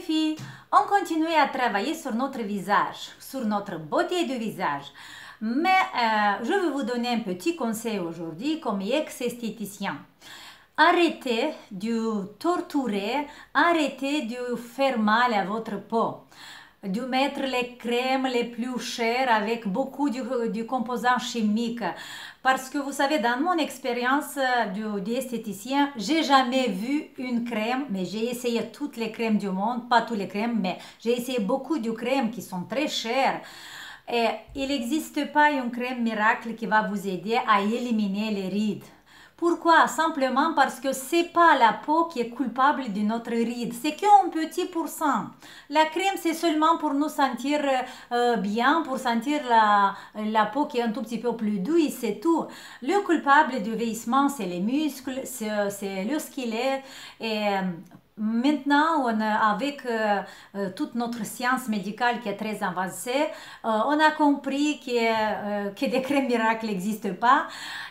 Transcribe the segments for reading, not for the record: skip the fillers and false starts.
filles, on continue à travailler sur notre visage, sur notre beauté du visage. Mais je vais vous donner un petit conseil aujourd'hui comme ex-esthéticien. Arrêtez de torturer, arrêtez de faire mal à votre peau, de mettre les crèmes les plus chères avec beaucoup de composants chimiques. Parce que vous savez, dans mon expérience d'esthéticien, j'ai jamais vu une crème, mais j'ai essayé toutes les crèmes du monde, pas toutes les crèmes, mais j'ai essayé beaucoup de crèmes qui sont très chères. Et il n'existe pas une crème miracle qui va vous aider à éliminer les rides. Pourquoi? Simplement parce que c'est pas la peau qui est coupable de notre ride, c'est qu'un petit pourcent. La crème, c'est seulement pour nous sentir bien, pour sentir la peau qui est un tout petit peu plus douce, c'est tout. Le coupable du vieillissement, c'est les muscles, c'est le squelette. Et maintenant, avec toute notre science médicale qui est très avancée, on a compris que des crèmes miracles n'existent pas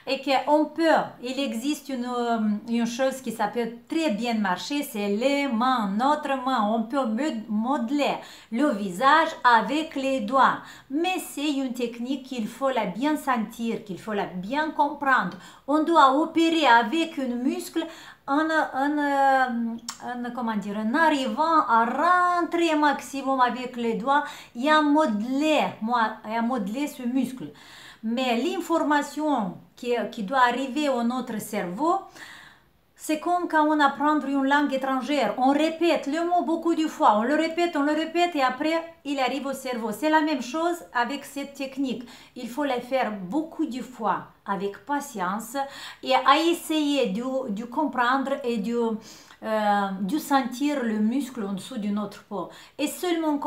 et qu'on peut, il existe une chose qui s'appelle très bien marcher, c'est les mains, notre main. On peut modeler le visage avec les doigts, mais c'est une technique qu'il faut la bien sentir, qu'il faut la bien comprendre. On doit opérer avec un muscle comment dire, en arrivant à rentrer maximum avec les doigts et à modeler ce muscle. Mais l'information qui doit arriver à notre cerveau, c'est comme quand on apprend une langue étrangère. On répète le mot beaucoup de fois, on le répète et après il arrive au cerveau. C'est la même chose avec cette technique. Il faut la faire beaucoup de fois avec patience et à essayer de comprendre et de sentir le muscle en dessous de notre peau. Et seulement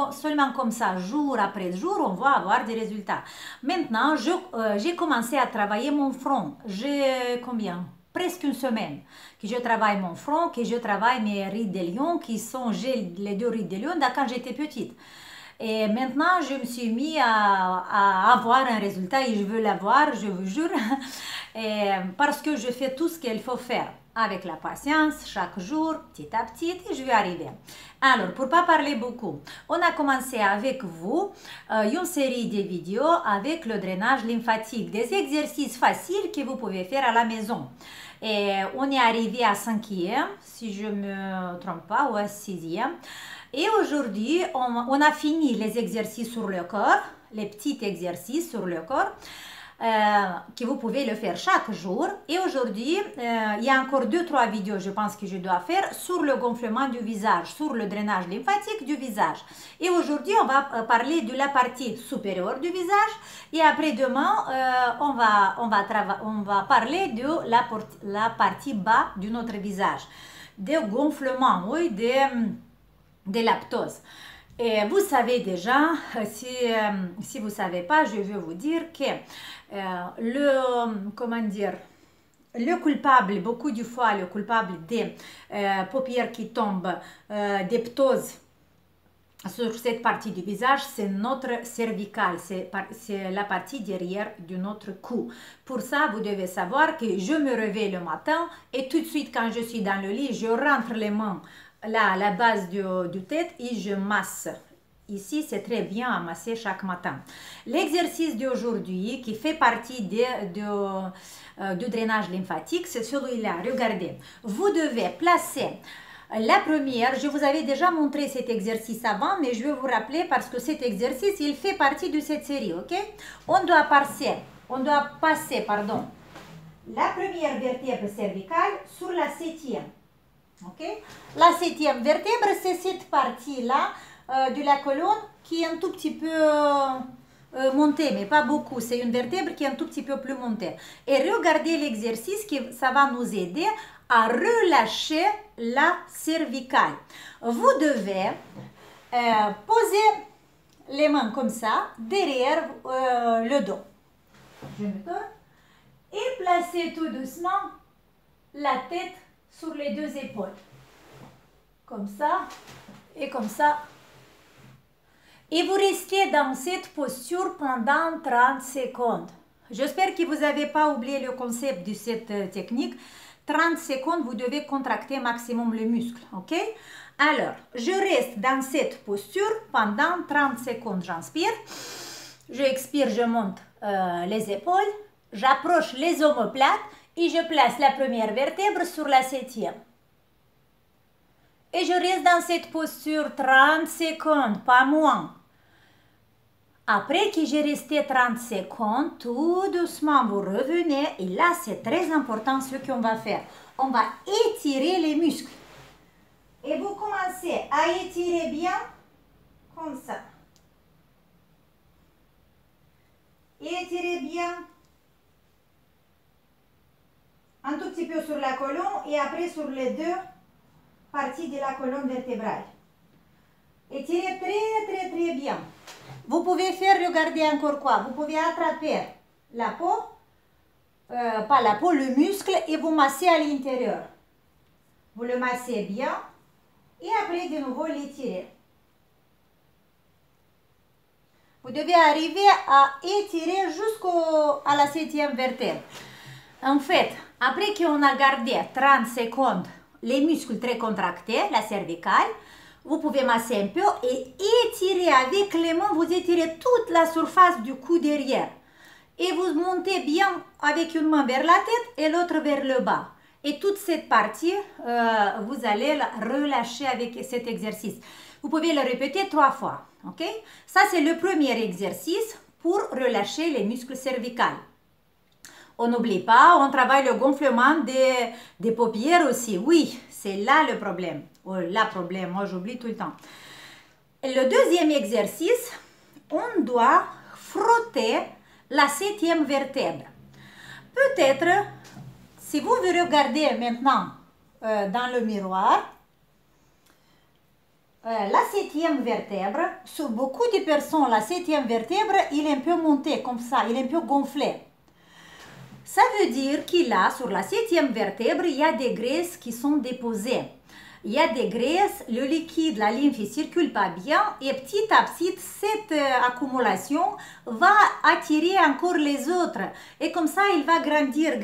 comme ça, jour après jour, on va avoir des résultats. Maintenant, j'ai commencé à travailler mon front. J'ai combien? Presque une semaine que je travaille mon front, que je travaille mes rides de lion qui sont les deux rides de lion quand j'étais petite. Et maintenant, je me suis mis à avoir un résultat et je veux l'avoir, je vous jure, parce que je fais tout ce qu'il faut faire avec la patience, chaque jour, petit à petit, et je vais arriver. Alors, pour ne pas parler beaucoup, on a commencé avec vous une série de vidéos avec le drainage lymphatique, des exercices faciles que vous pouvez faire à la maison. Et on est arrivé à 5e, si je ne me trompe pas, ou à 6e. Et aujourd'hui, on a fini les exercices sur le corps, les petits exercices sur le corps, que vous pouvez le faire chaque jour. Et aujourd'hui, il y a encore 2-3 vidéos, je pense que je dois faire sur le gonflement du visage, sur le drainage lymphatique du visage. Et aujourd'hui, on va parler de la partie supérieure du visage. Et après demain, on va parler de la partie bas de notre visage, des gonflements, oui, des lactoses. Et vous savez déjà, si vous ne savez pas, je veux vous dire que le coupable, beaucoup de fois, le coupable des paupières qui tombent, des ptoses sur cette partie du visage, c'est notre cervical, c'est la partie derrière de notre cou. Pour ça, vous devez savoir que je me réveille le matin et tout de suite quand je suis dans le lit, je rentre les mains là à la base du tête et je masse. Ici, c'est très bien à masser chaque matin. L'exercice d'aujourd'hui qui fait partie du drainage lymphatique, c'est celui-là. Regardez, vous devez placer la première, je vous avais déjà montré cet exercice avant, mais je vais vous rappeler parce que cet exercice, il fait partie de cette série, ok? On doit passer, la première vertèbre cervicale sur la 7e. Okay? La 7e vertèbre, c'est cette partie-là de la colonne qui est un tout petit peu montée, mais pas beaucoup. C'est une vertèbre qui est un tout petit peu plus montée. Et regardez l'exercice qui ça va nous aider à relâcher la cervicale. Vous devez poser les mains comme ça derrière le dos. Je me tourne et placer tout doucement la tête sur les deux épaules, comme ça et comme ça. Et vous restez dans cette posture pendant 30 secondes. J'espère que vous n'avez pas oublié le concept de cette technique. 30 secondes, vous devez contracter maximum le muscle, ok? Alors, je reste dans cette posture pendant 30 secondes. J'inspire, je expire, je monte les épaules, j'approche les omoplates et je place la première vertèbre sur la septième. Et je reste dans cette posture 30 secondes, pas moins. Après que j'ai resté 30 secondes, tout doucement vous revenez et là c'est très important ce qu'on va faire. On va étirer les muscles. Et vous commencez à étirer bien comme ça. Étirez bien un tout petit peu sur la colonne et après sur les deux parties de la colonne vertébrale. Étirez très bien. Vous pouvez faire, regardez encore quoi, vous pouvez attraper la peau, pas la peau, le muscle et vous massez à l'intérieur. Vous le massez bien et après de nouveau l'étirer. Vous devez arriver à étirer jusqu'à la septième vertèbre. En fait, après qu'on a gardé 30 secondes les muscles très contractés, la cervicale, vous pouvez masser un peu et étirer avec les mains, vous étirez toute la surface du cou derrière. Et vous montez bien avec une main vers la tête et l'autre vers le bas. Et toute cette partie, vous allez la relâcher avec cet exercice. Vous pouvez le répéter 3 fois. Ok? Ça, c'est le premier exercice pour relâcher les muscles cervicales. On n'oublie pas, on travaille le gonflement des paupières aussi. Oui, c'est là le problème. Oh, là, problème, moi j'oublie tout le temps. Et le deuxième exercice, on doit frotter la septième vertèbre. Peut-être, si vous vous regardez maintenant dans le miroir, la septième vertèbre, sur beaucoup de personnes, la septième vertèbre, il est un peu monté comme ça, il est un peu gonflé. Ça veut dire qu'il a, sur la septième vertèbre, il y a des graisses qui sont déposées. Il y a des graisses, le liquide, la lymphe ne circule pas bien et petit à petit, cette accumulation va attirer encore les autres. Et comme ça, il va grandir.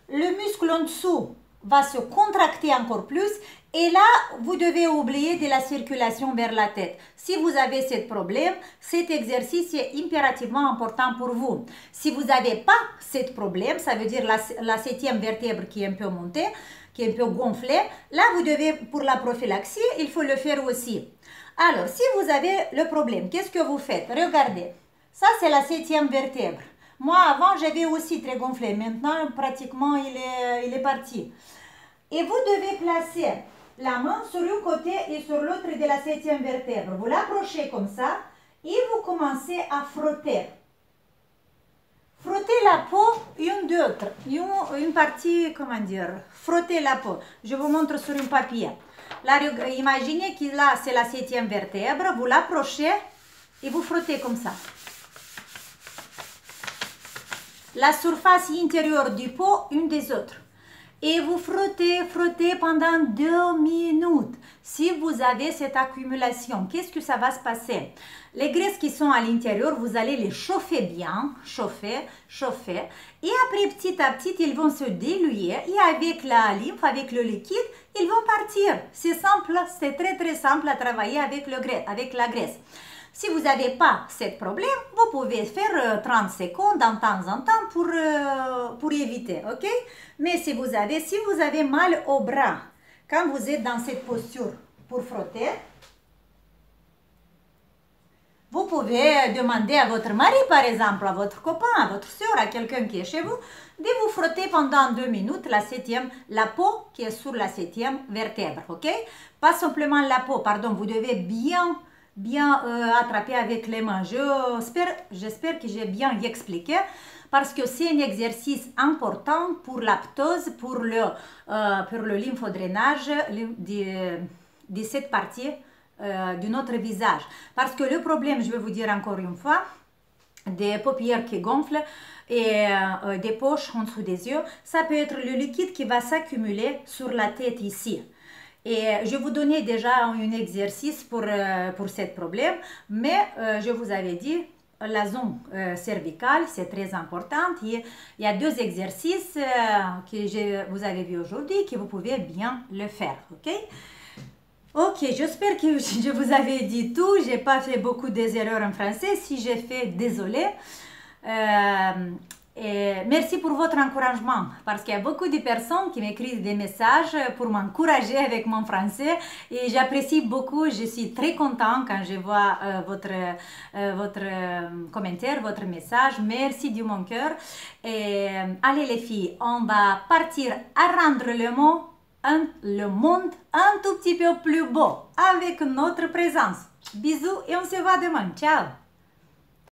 Le muscle en dessous va se contracter encore plus. Et là, vous devez oublier de la circulation vers la tête. Si vous avez ce problème, cet exercice est impérativement important pour vous. Si vous n'avez pas ce problème, ça veut dire la septième vertèbre qui est un peu montée, qui est un peu gonflée, là, vous devez, pour la prophylaxie, il faut le faire aussi. Alors, si vous avez le problème, qu'est-ce que vous faites? Regardez, ça, c'est la septième vertèbre. Moi, avant, j'avais aussi très gonflé. Maintenant, pratiquement, il est parti. Et vous devez placer la main sur un côté et sur l'autre de la septième vertèbre. Vous l'approchez comme ça et vous commencez à frotter. Frottez la peau une d'autre, une partie, comment dire, frottez la peau. Je vous montre sur un papier. Là, imaginez que là, c'est la septième vertèbre. Vous l'approchez et vous frottez comme ça. La surface intérieure du peau, une des autres. Et vous frottez pendant 2 minutes. Si vous avez cette accumulation, qu'est-ce que ça va se passer? Les graisses qui sont à l'intérieur, vous allez les chauffer bien, chauffer. Et après, petit à petit, ils vont se diluer. Et avec la lymphe, avec le liquide, ils vont partir. C'est simple, c'est très simple à travailler avec la graisse. Si vous n'avez pas ce problème, vous pouvez faire 30 secondes de temps en temps pour éviter, ok? Mais si vous avez mal au bras, quand vous êtes dans cette posture pour frotter, vous pouvez demander à votre mari, par exemple, à votre copain, à votre soeur, à quelqu'un qui est chez vous, de vous frotter pendant 2 minutes la peau qui est sur la septième vertèbre, ok? Pas simplement la peau, pardon, vous devez bien attraper avec les mains. J'espère que j'ai bien expliqué parce que c'est un exercice important pour l'aptose, pour le lymphodrainage de cette partie de notre visage. Parce que le problème, je vais vous dire encore une fois, des paupières qui gonflent et des poches en dessous des yeux, ça peut être le liquide qui va s'accumuler sur la tête ici. Et je vous donnais déjà un exercice pour ce problème, mais je vous avais dit, la zone cervicale, c'est très important. Il y a deux exercices que vous avez vu aujourd'hui que vous pouvez bien le faire, ok? Ok, j'espère que je vous avais dit tout. J'ai pas fait beaucoup d'erreurs en français. Si j'ai fait, désolé. Et merci pour votre encouragement parce qu'il y a beaucoup de personnes qui m'écrivent des messages pour m'encourager avec mon français et j'apprécie beaucoup. Je suis très contente quand je vois votre commentaire, votre message. Merci du mon cœur. Et allez les filles, on va partir à rendre le monde un tout petit peu plus beau avec notre présence. Bisous et on se voit demain. Ciao!